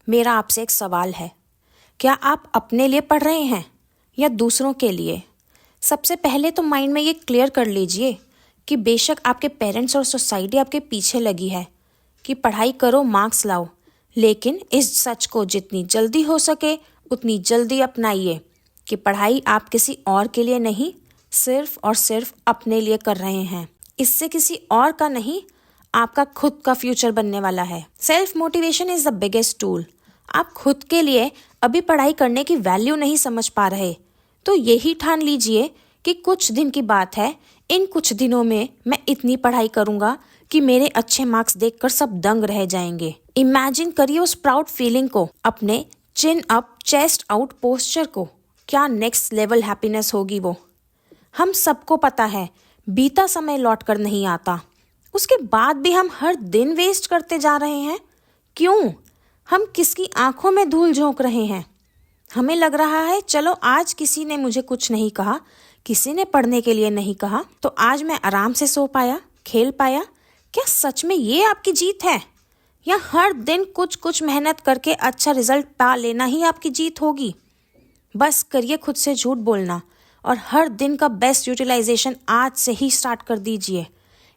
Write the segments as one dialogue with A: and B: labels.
A: मेरा आपसे एक सवाल है, क्या आप अपने लिए पढ़ रहे हैं या दूसरों के लिए? सबसे पहले तो माइंड में ये क्लियर कर लीजिए कि बेशक आपके पेरेंट्स और सोसाइटी आपके पीछे लगी है कि पढ़ाई करो, मार्क्स लाओ, लेकिन इस सच को जितनी जल्दी हो सके उतनी जल्दी अपनाइए कि पढ़ाई आप किसी और के लिए नहीं, सिर्फ और सिर्फ अपने लिए कर रहे हैं। इससे किसी और का नहीं, आपका खुद का फ्यूचर बनने वाला है। Self motivation is the biggest tool. आप खुद के लिए अभी पढ़ाई करने की वैल्यू नहीं समझ पा रहे, तो यही ठान लीजिए कि कुछ दिन की बात है, इन कुछ दिनों में मैं इतनी पढ़ाई करूंगा कि मेरे अच्छे मार्क्स देखकर सब दंग रह जाएंगे। इमेजिन करिए उस प्राउड फीलिंग को, अपने चिन अप चेस्ट आउट पोस्चर को। क्या नेक्स्ट लेवल हैप्पीनेस होगी वो। हम सबको पता है बीता समय लौट कर नहीं आता, उसके बाद भी हम हर दिन वेस्ट करते जा रहे हैं। क्यों? हम किसकी आंखों में धूल झोंक रहे हैं? हमें लग रहा है चलो आज किसी ने मुझे कुछ नहीं कहा, किसी ने पढ़ने के लिए नहीं कहा, तो आज मैं आराम से सो पाया, खेल पाया। क्या सच में ये आपकी जीत है, या हर दिन कुछ कुछ मेहनत करके अच्छा रिजल्ट पा लेना ही आपकी जीत होगी? बस करिए खुद से झूठ बोलना और हर दिन का बेस्ट यूटिलाइजेशन आज से ही स्टार्ट कर दीजिए।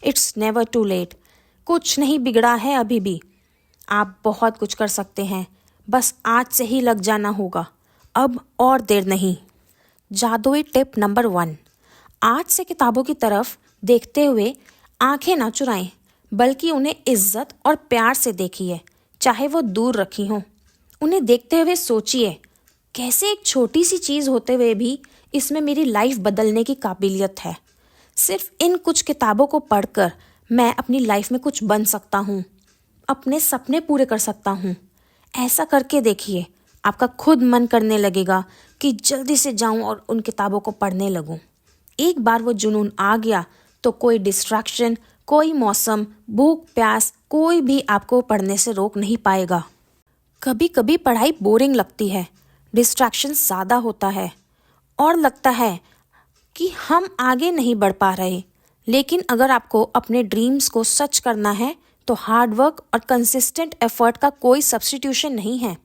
A: It's never too late. कुछ नहीं बिगड़ा है अभी भी। आप बहुत कुछ कर सकते हैं, बस आज से ही लग जाना होगा, अब और देर नहीं। जादुई टिप नंबर 1, आज से किताबों की तरफ देखते हुए आंखें ना चुराएं, बल्कि उन्हें इज्जत और प्यार से देखिए, चाहे वो दूर रखी हों। उन्हें देखते हुए सोचिए, कैसे एक छोटी सी चीज़ होते हुए भी इसमें मेरी लाइफ बदलने की काबिलियत है। सिर्फ इन कुछ किताबों को पढ़कर मैं अपनी लाइफ में कुछ बन सकता हूँ, अपने सपने पूरे कर सकता हूँ। ऐसा करके देखिए, आपका खुद मन करने लगेगा कि जल्दी से जाऊँ और उन किताबों को पढ़ने लगूँ। एक बार वो जुनून आ गया तो कोई डिस्ट्रैक्शन, कोई मौसम, भूख प्यास, कोई भी आपको पढ़ने से रोक नहीं पाएगा। कभी कभी पढ़ाई बोरिंग लगती है, डिस्ट्रैक्शन ज़्यादा होता है और लगता है कि हम आगे नहीं बढ़ पा रहे। लेकिन अगर आपको अपने ड्रीम्स को सच करना है तो हार्ड वर्क और कंसिस्टेंट एफर्ट का कोई सब्स्टिट्यूशन नहीं है।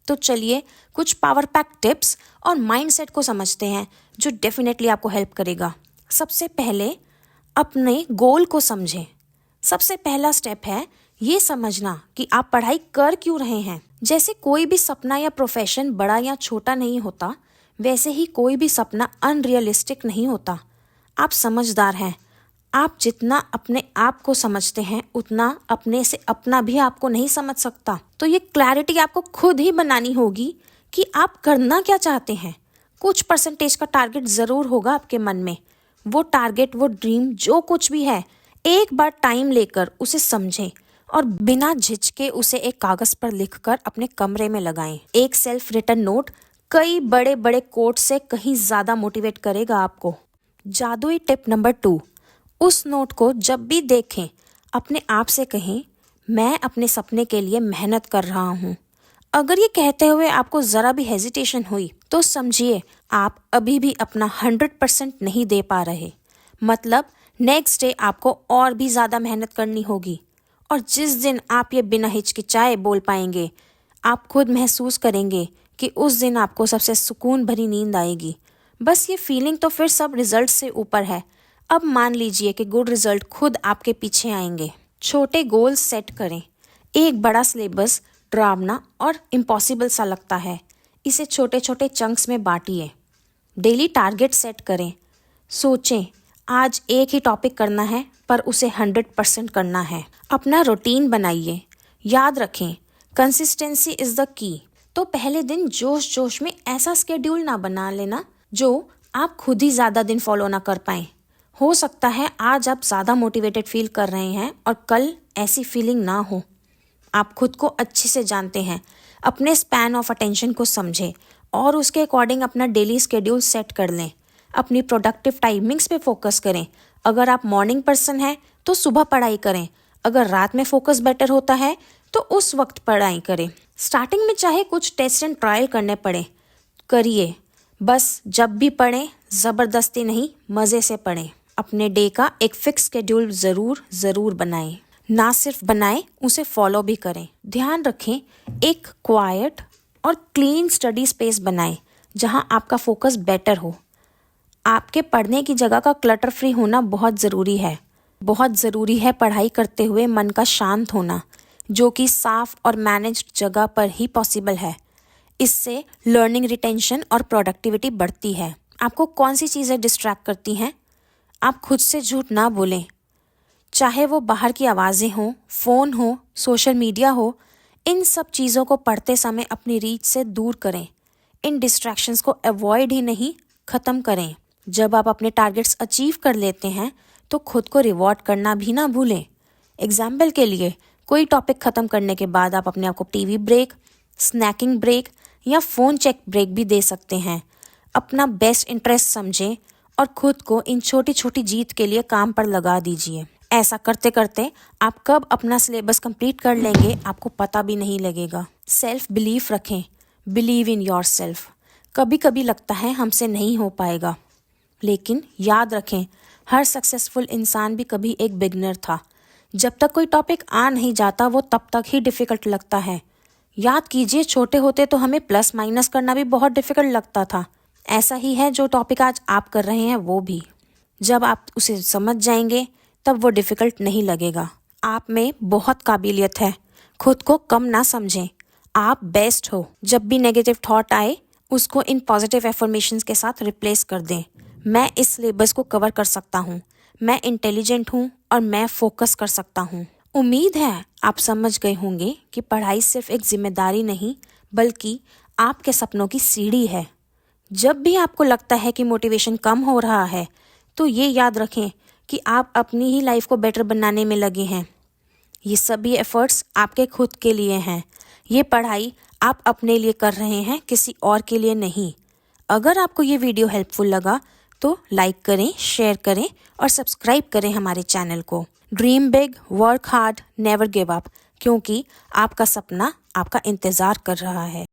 A: तो चलिए कुछ पावर पैक टिप्स और माइंडसेट को समझते हैं जो डेफिनेटली आपको हेल्प करेगा। सबसे पहले अपने गोल को समझें। सबसे पहला स्टेप है ये समझना कि आप पढ़ाई कर क्यों रहे हैं। जैसे कोई भी सपना या प्रोफेशन बड़ा या छोटा नहीं होता, वैसे ही कोई भी सपना अनरियलिस्टिक नहीं होता। आप समझदार हैं। आप जितना अपने आप को समझते हैं उतना अपने से अपना भी आपको नहीं समझ सकता। तो ये क्लैरिटी आपको खुद ही बनानी होगी कि आप करना क्या चाहते हैं। कुछ परसेंटेज का टारगेट ज़रूर होगा आपके मन में। वो टारगेट, वो ड्रीम, जो कुछ भी है, एक बार टाइम लेकर उसे समझें और बिना झिझके उसे एक कागज़ पर लिखकर अपने कमरे में लगाएं। एक सेल्फ रिटन नोट कई बड़े बड़े कोट से कहीं ज़्यादा मोटिवेट करेगा आपको। जादुई टिप नंबर 2, उस नोट को जब भी देखें अपने आप से कहें, मैं अपने सपने के लिए मेहनत कर रहा हूँ। अगर ये कहते हुए आपको ज़रा भी हेजिटेशन हुई तो समझिए आप अभी भी अपना 100% नहीं दे पा रहे। मतलब नेक्स्ट डे आपको और भी ज़्यादा मेहनत करनी होगी, और जिस दिन आप ये बिना हिचकिचाए बोल पाएंगे, आप खुद महसूस करेंगे कि उस दिन आपको सबसे सुकून भरी नींद आएगी। बस ये फीलिंग तो फिर सब रिजल्ट से ऊपर है। अब मान लीजिए कि गुड रिजल्ट खुद आपके पीछे आएंगे। छोटे गोल्स सेट करें। एक बड़ा सिलेबस डरावना और इम्पॉसिबल सा लगता है, इसे छोटे छोटे चंक्स में बांटिए। डेली टारगेट सेट करें। सोचें आज एक ही टॉपिक करना है, पर उसे 100% करना है। अपना रूटीन बनाइए। याद रखें, कंसिस्टेंसी इज़ द की। तो पहले दिन जोश जोश में ऐसा स्केड्यूल ना बना लेना जो आप खुद ही ज़्यादा दिन फॉलो ना कर पाएँ। हो सकता है आज आप ज़्यादा मोटिवेटेड फील कर रहे हैं और कल ऐसी फीलिंग ना हो। आप खुद को अच्छे से जानते हैं। अपने स्पैन ऑफ अटेंशन को समझें और उसके अकॉर्डिंग अपना डेली स्केड्यूल सेट कर लें। अपनी प्रोडक्टिव टाइमिंग्स पे फोकस करें। अगर आप मॉर्निंग पर्सन हैं तो सुबह पढ़ाई करें। अगर रात में फोकस बेटर होता है तो उस वक्त पढ़ाई करें। स्टार्टिंग में चाहे कुछ टेस्ट एंड ट्रायल करने पड़े, करिए। बस जब भी पढ़ें ज़बरदस्ती नहीं, मज़े से पढ़ें। अपने डे का एक फिक्स शेड्यूल ज़रूर बनाएं। ना सिर्फ बनाएं, उसे फॉलो भी करें। ध्यान रखें, एक क्वाइट और क्लीन स्टडी स्पेस बनाएं जहां आपका फोकस बेटर हो। आपके पढ़ने की जगह का क्लटर फ्री होना बहुत ज़रूरी है। बहुत ज़रूरी है पढ़ाई करते हुए मन का शांत होना, जो कि साफ और मैनेज्ड जगह पर ही पॉसिबल है। इससे लर्निंग रिटेंशन और प्रोडक्टिविटी बढ़ती है। आपको कौन सी चीज़ें डिस्ट्रैक्ट करती हैं? आप खुद से झूठ ना बोलें, चाहे वो बाहर की आवाज़ें हों, फ़ोन हो, सोशल मीडिया हो। इन सब चीज़ों को पढ़ते समय अपनी रीच से दूर करें। इन डिस्ट्रैक्शंस को अवॉइड ही नहीं, ख़त्म करें। जब आप अपने टारगेट्स अचीव कर लेते हैं तो खुद को रिवॉर्ड करना भी ना भूलें। एग्जाम्पल के लिए, कोई टॉपिक ख़त्म करने के बाद आप अपने आप को टीवी ब्रेक, स्नैकिंग ब्रेक या फ़ोन चेक ब्रेक भी दे सकते हैं। अपना बेस्ट इंटरेस्ट समझें और खुद को इन छोटी छोटी जीत के लिए काम पर लगा दीजिए। ऐसा करते करते आप कब अपना सिलेबस कंप्लीट कर लेंगे आपको पता भी नहीं लगेगा। सेल्फ बिलीफ रखें, बिलीव इन योर सेल्फ। कभी कभी लगता है हमसे नहीं हो पाएगा, लेकिन याद रखें, हर सक्सेसफुल इंसान भी कभी एक बिगनर था। जब तक कोई टॉपिक आ नहीं जाता वो तब तक ही डिफ़िकल्ट लगता है। याद कीजिए, छोटे होते तो हमें प्लस माइनस करना भी बहुत डिफ़िकल्ट लगता था। ऐसा ही है जो टॉपिक आज आप कर रहे हैं वो भी। जब आप उसे समझ जाएंगे तब वो डिफ़िकल्ट नहीं लगेगा। आप में बहुत काबिलियत है, खुद को कम ना समझें। आप बेस्ट हो। जब भी नेगेटिव थॉट आए उसको इन पॉजिटिव एफर्मेशंस के साथ रिप्लेस कर दें। मैं इस सिलेबस को कवर कर सकता हूँ, मैं इंटेलिजेंट हूँ और मैं फोकस कर सकता हूँ। उम्मीद है आप समझ गए होंगे कि पढ़ाई सिर्फ एक जिम्मेदारी नहीं बल्कि आपके सपनों की सीढ़ी है। जब भी आपको लगता है कि मोटिवेशन कम हो रहा है तो ये याद रखें कि आप अपनी ही लाइफ को बेटर बनाने में लगे हैं। ये सभी एफर्ट्स आपके खुद के लिए हैं। ये पढ़ाई आप अपने लिए कर रहे हैं, किसी और के लिए नहीं। अगर आपको ये वीडियो हेल्पफुल लगा तो लाइक करें, शेयर करें और सब्सक्राइब करें हमारे चैनल को। Dream big, work hard, never give up, क्योंकि आपका सपना आपका इंतज़ार कर रहा है।